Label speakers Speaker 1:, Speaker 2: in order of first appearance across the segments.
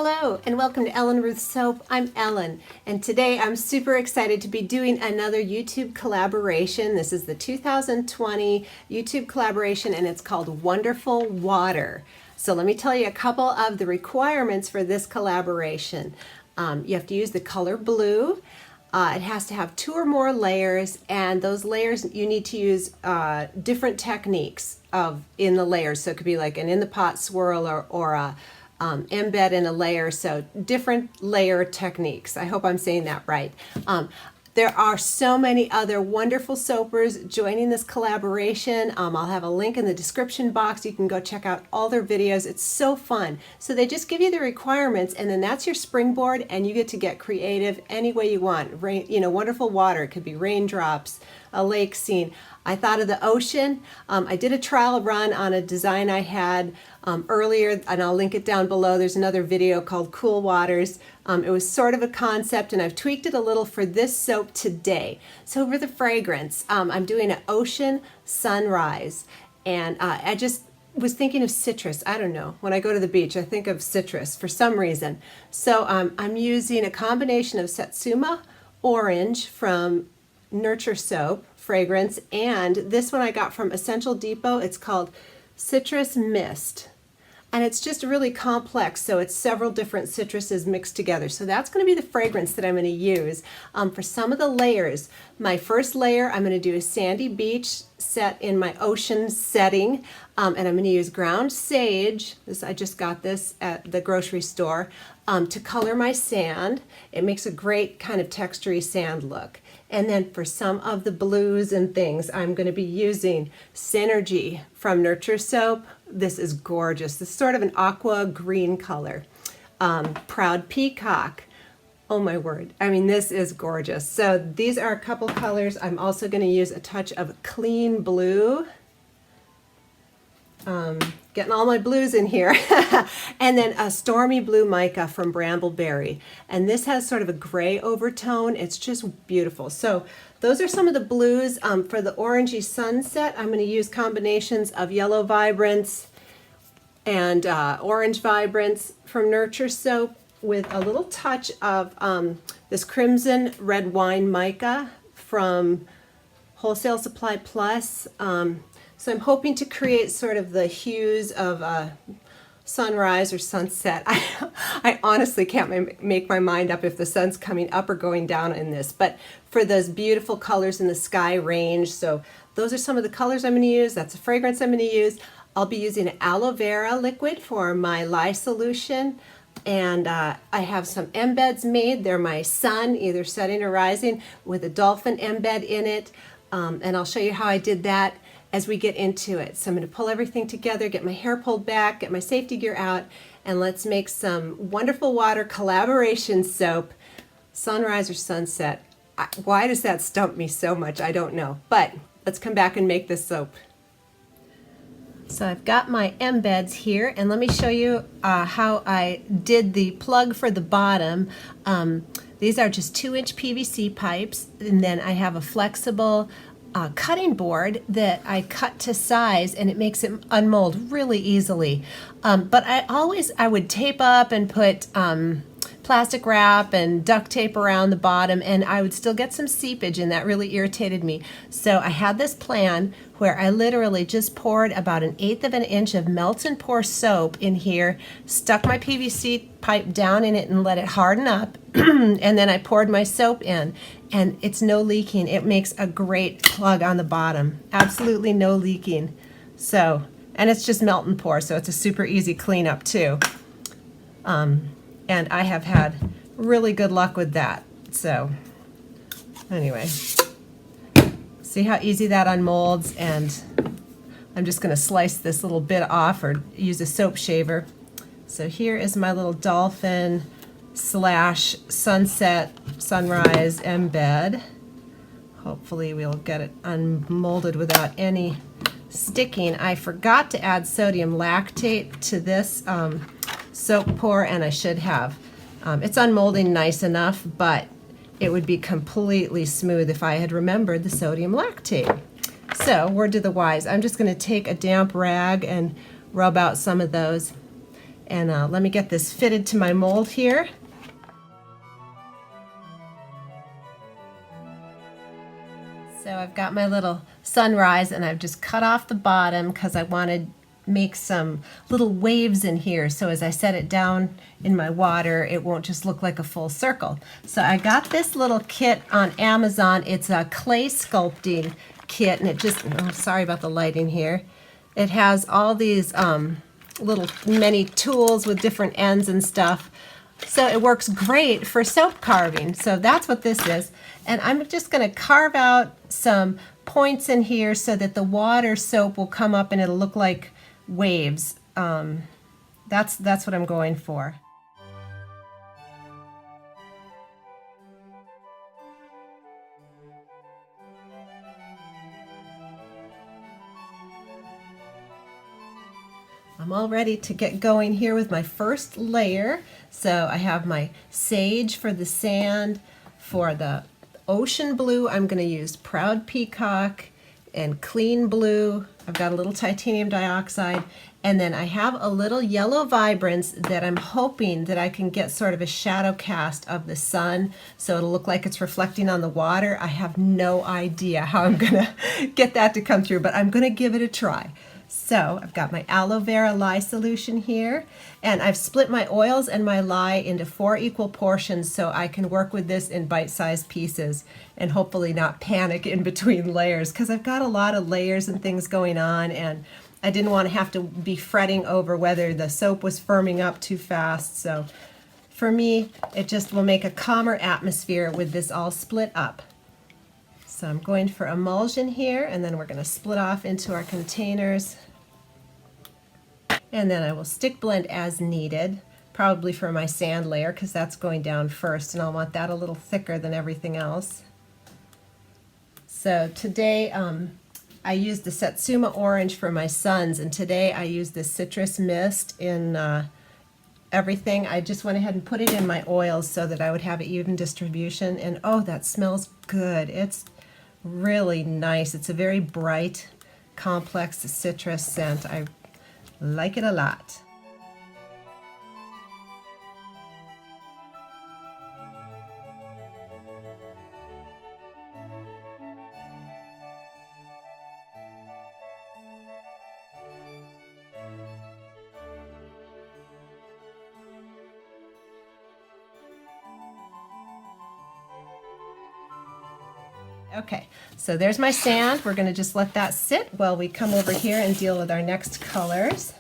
Speaker 1: Hello and welcome to Ellen Ruth Soap. I'm Ellen and today I'm super excited to be doing another YouTube collaboration. This is the 2020 YouTube collaboration and it's called Wonderful Water. So let me tell you a couple of the requirements for this collaboration. You have to use the color blue. It has to have 2 or more layers, and those layers you need to use different techniques in the layers. So it could be like an in the pot swirl or a embed in a layer, so different layer techniques. I hope I'm saying that right. There are so many other wonderful soapers joining this collaboration. I'll have a link in the description box. You can go check out all their videos. It's so fun. So they just give you the requirements and then that's your springboard and you get to get creative any way you want. Wonderful water. It could be raindrops, a lake scene. I thought of the ocean. I did a trial run on a design I had earlier, and I'll link it down below. There's another video called Cool Waters. It was sort of a concept, and I've tweaked it a little for this soap today. So for the fragrance, I'm doing an ocean sunrise, and I just was thinking of citrus. I don't know. When I go to the beach, I think of citrus for some reason. So I'm using a combination of Satsuma Orange from Nurture Soap fragrance, and this one I got from Essential Depot. It's called Citrus Mist, and it's just really complex, so it's several different citruses mixed together. So that's going to be the fragrance that I'm going to use for some of the layers. My first layer, I'm going to do a sandy beach set in my ocean setting, and I'm going to use ground sage. I just got this at the grocery store to color my sand. It makes a great kind of textury sand look. And then for some of the blues and things, I'm going to be using Synergy from Nurture Soap. This is gorgeous. This is sort of an aqua green color. Proud Peacock. Oh my word. I mean, this is gorgeous. So these are a couple colors. I'm also going to use a touch of Clean Blue. Getting all my blues in here. And then a Stormy Blue Mica from Brambleberry. And this has sort of a gray overtone. It's just beautiful. So those are some of the blues. For the orangey sunset, I'm going to use combinations of Yellow Vibrance and Orange Vibrance from Nurture Soap with a little touch of this Crimson Red Wine Mica from Wholesale Supply Plus. So I'm hoping to create sort of the hues of sunrise or sunset. I honestly can't make my mind up if the sun's coming up or going down in this, but for those beautiful colors in the sky range. So those are some of the colors I'm going to use. That's a fragrance I'm going to use. I'll be using an aloe vera liquid for my lye solution. And I have some embeds made. They're my sun, either setting or rising, with a dolphin embed in it. And I'll show you how I did that as we get into it. So I'm going to pull everything together, get my hair pulled back, get my safety gear out, and let's make some Wonderful Water collaboration soap, sunrise or sunset. Why does that stump me so much? I don't know. But let's come back and make this soap. So I've got my embeds here, and let me show you how I did the plug for the bottom. These are just 2-inch PVC pipes, and then I have a flexible cutting board that I cut to size, and it makes it unmold really easily. But I would tape up and put plastic wrap and duct tape around the bottom, and I would still get some seepage, and that really irritated me. So I had this plan where I literally just poured about 1/8 of an inch of melt and pour soap in here, stuck my PVC pipe down in it and let it harden up, and then I poured my soap in, and it's no leaking. It makes a great plug on the bottom. Absolutely no leaking. So, and it's just melt and pour, so it's a super easy cleanup too. And I have had really good luck with that. So anyway, see how easy that unmolds, and I'm just going to slice this little bit off or use a soap shaver. So here is my little dolphin / sunset sunrise embed. Hopefully we'll get it unmolded without any sticking. I forgot to add sodium lactate to this soap pour, and I should have. It's unmolding nice enough, but it would be completely smooth if I had remembered the sodium lactate. So, word to the wise, I'm just going to take a damp rag and rub out some of those. And let me get this fitted to my mold here. So I've got my little sunrise, and I've just cut off the bottom because I wanted to make some little waves in here, so as I set it down in my water it won't just look like a full circle. So I got this little kit on Amazon. It's a clay sculpting kit, and it just, oh, sorry about the lighting here. It has all these little many tools with different ends and stuff. So it works great for soap carving. So that's what this is. And I'm just going to carve out some points in here so that the water soap will come up and it'll look like waves. That's what I'm going for. I'm all ready to get going here with my first layer. So I have my sage for the sand. For the ocean blue, I'm going to use Proud Peacock and Clean Blue. I've got a little titanium dioxide, and then I have a little yellow vibrance that I'm hoping that I can get sort of a shadow cast of the sun so it'll look like it's reflecting on the water. I have no idea how I'm going to get that to come through, but I'm going to give it a try. So I've got my aloe vera lye solution here, and I've split my oils and my lye into 4 equal portions so I can work with this in bite-sized pieces and hopefully not panic in between layers, because I've got a lot of layers and things going on, and I didn't want to have to be fretting over whether the soap was firming up too fast. So for me, it just will make a calmer atmosphere with this all split up. So I'm going for emulsion here, and then we're going to split off into our containers. And then I will stick blend as needed, probably for my sand layer because that's going down first, and I'll want that a little thicker than everything else. So today I used the Satsuma orange for my sons, and today I used the citrus mist in everything. I just went ahead and put it in my oils so that I would have an even distribution, and oh, that smells good. It's really nice. It's a very bright, complex citrus scent. I like it a lot. Okay, so there's my sand. We're going to just let that sit while we come over here and deal with our next colors.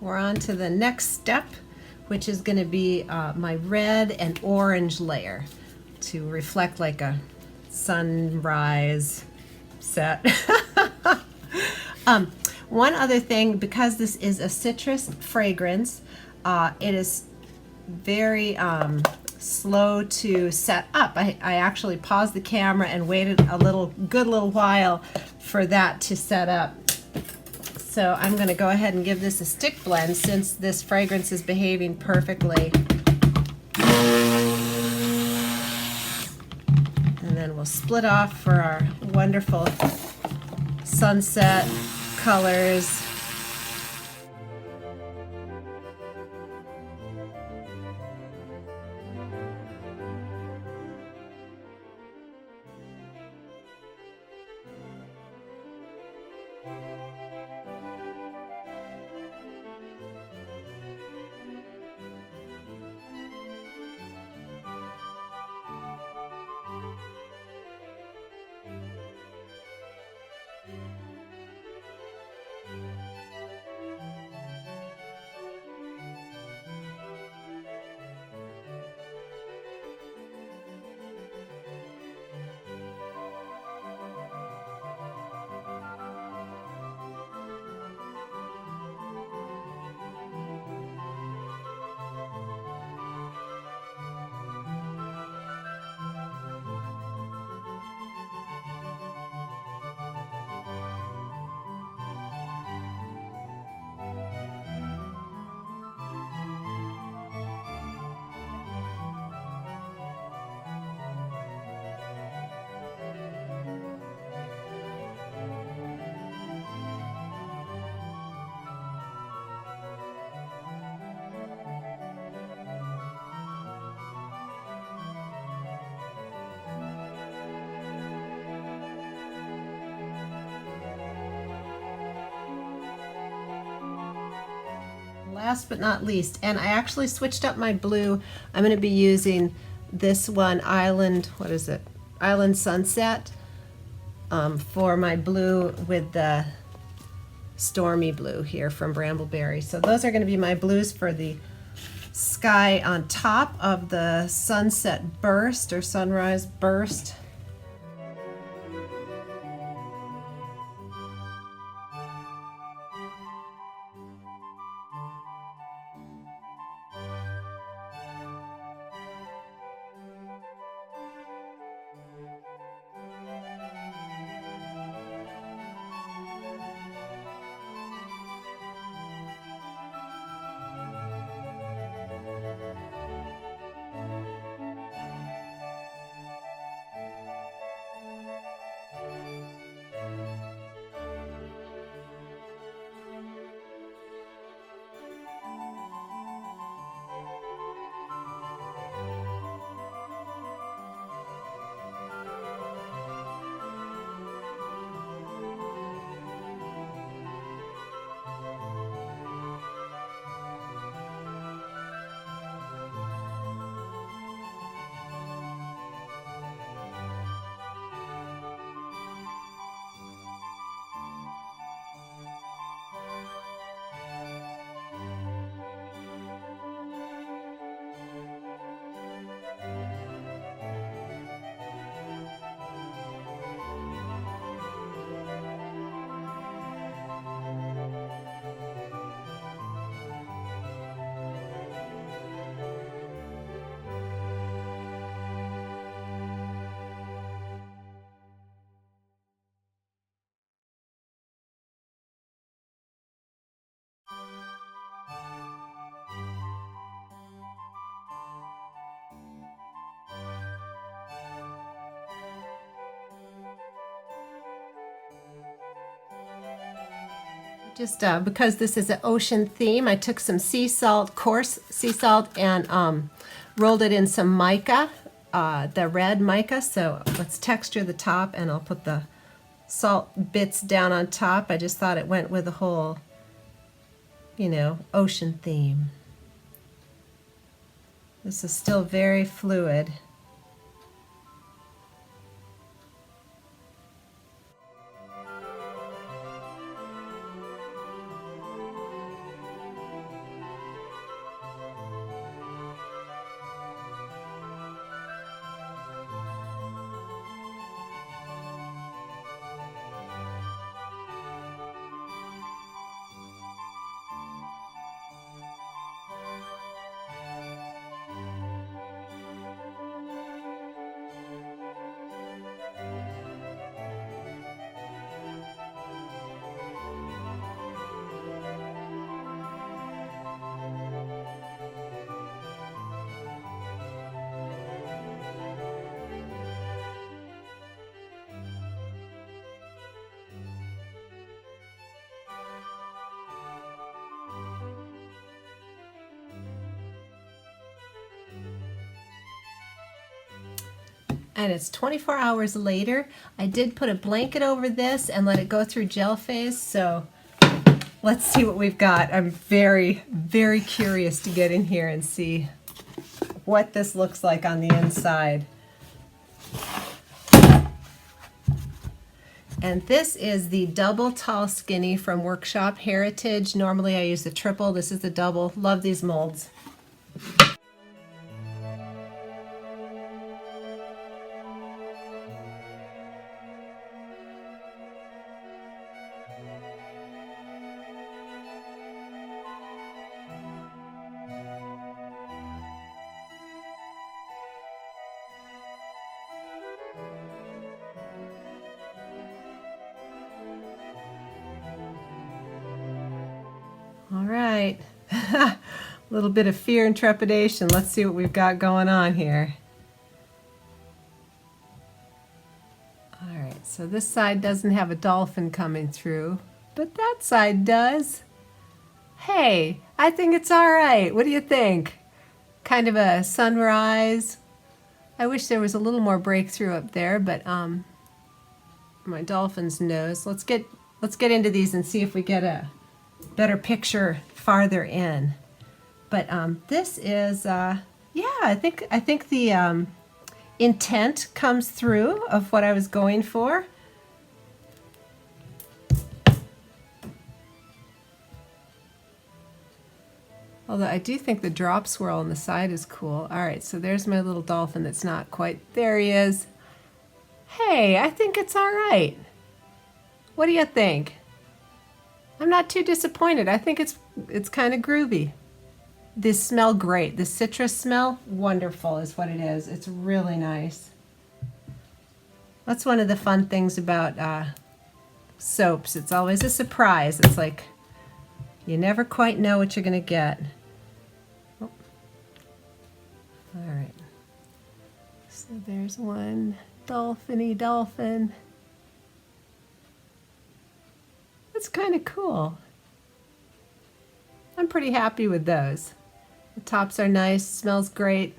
Speaker 1: we're on to the next step, which is going to be my red and orange layer to reflect like a sunrise set. One other thing, because this is a citrus fragrance, it is very slow to set up. I actually paused the camera and waited a good little while for that to set up. So I'm going to go ahead and give this a stick blend since this fragrance is behaving perfectly. And then we'll split off for our wonderful sunset colors. Last but not least, and I actually switched up my blue. I'm going to be using this one, Island, what is it? Island Sunset, for my blue with the Stormy Blue here from Brambleberry. So those are going to be my blues for the sky on top of the sunset burst or sunrise burst. Just because this is an ocean theme, I took some sea salt, coarse sea salt, and rolled it in some mica, the red mica. So let's texture the top, and I'll put the salt bits down on top. I just thought it went with the whole, you know, ocean theme. This is still very fluid. and it's 24 hours later. I did put a blanket over this and let it go through gel phase, so let's see what we've got. I'm very, very curious to get in here and see what this looks like on the inside. And this is the double tall skinny from Workshop Heritage. Normally I use the triple. This is the double. Love these molds. All right, a little bit of fear and trepidation. Let's see what we've got going on here. All right, so this side doesn't have a dolphin coming through, but that side does. Hey, I think it's all right. What do you think? Kind of a sunrise. I wish there was a little more breakthrough up there, but my dolphin's nose. Let's get into these and see if we get a better picture farther in. But this is yeah, I think the intent comes through of what I was going for. Although I do think the drop swirl on the side is cool. All right, so there's my little dolphin that's not quite, there he is. Hey, I think it's all right. What do you think? I'm not too disappointed. I think it's kind of groovy. These smell great. The citrus smell, wonderful is what it is. It's really nice. That's one of the fun things about soaps. It's always a surprise. It's like you never quite know what you're going to get. Oh. All right. So there's one dolphin-y dolphin. That's kind of cool. I'm pretty happy with those. The tops are nice, smells great.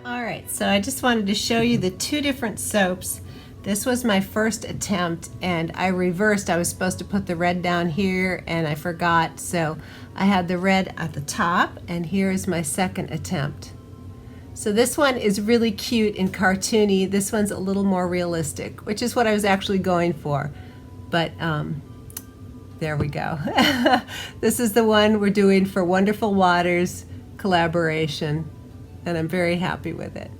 Speaker 1: All right, so I just wanted to show you the two different soaps. This was my first attempt and I reversed. I was supposed to put the red down here and I forgot, so I had the red at the top, and here's my second attempt. So this one is really cute and cartoony. This one's a little more realistic, which is what I was actually going for. But there we go. This is the one we're doing for Wonderful Waters collaboration, and I'm very happy with it.